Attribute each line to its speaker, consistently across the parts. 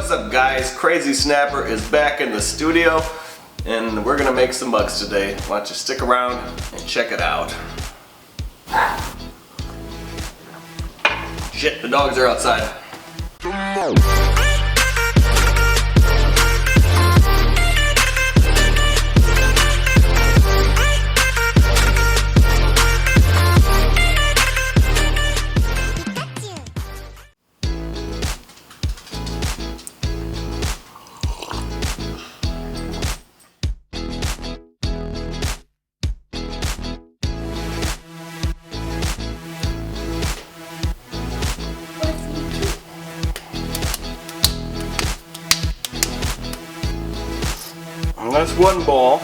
Speaker 1: What's up guys, Crazy Snapper is back in the studio and we're gonna make some mugs today. Why don't you stick around and check it out. Shit, the dogs are outside. And that's one ball.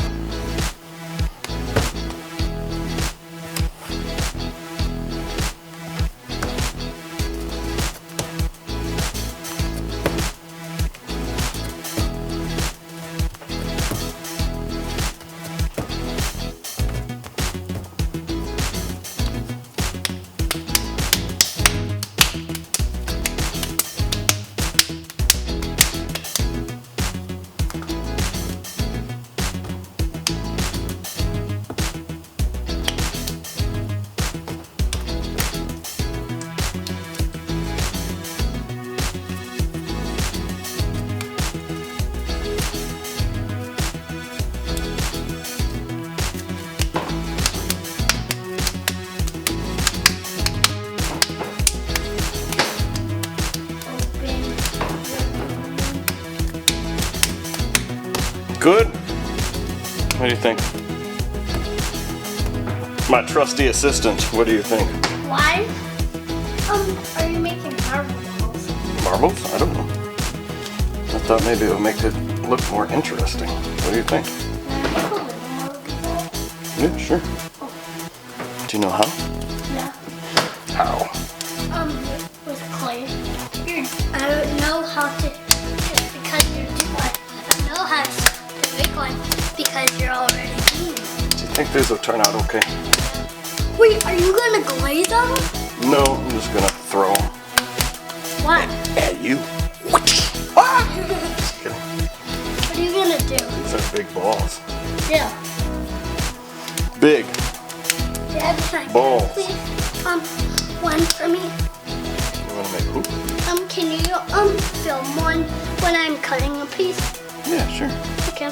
Speaker 1: Good? What do you think? My trusty assistant, what do you think?
Speaker 2: Why are you making marbles?
Speaker 1: Marbles? I don't know. I thought maybe it would make it look more interesting. What do you think? Yeah, sure. Do you know how?
Speaker 2: Yeah.
Speaker 1: How?
Speaker 2: With clay. I don't know how to, because you're too much. I don't know how to make one because you're already doing it.
Speaker 1: Do you think these will turn out okay?
Speaker 2: Wait, are you gonna glaze them?
Speaker 1: No, I'm just gonna throw them.
Speaker 2: What?
Speaker 1: At you. Ah! Just kidding.
Speaker 2: What are you gonna do?
Speaker 1: These are big balls.
Speaker 2: Yeah.
Speaker 1: Big
Speaker 2: Dad,
Speaker 1: balls.
Speaker 2: please, one for me.
Speaker 1: You wanna make who?
Speaker 2: Can you film one when I'm cutting a piece?
Speaker 1: Yeah, sure.
Speaker 2: Okay.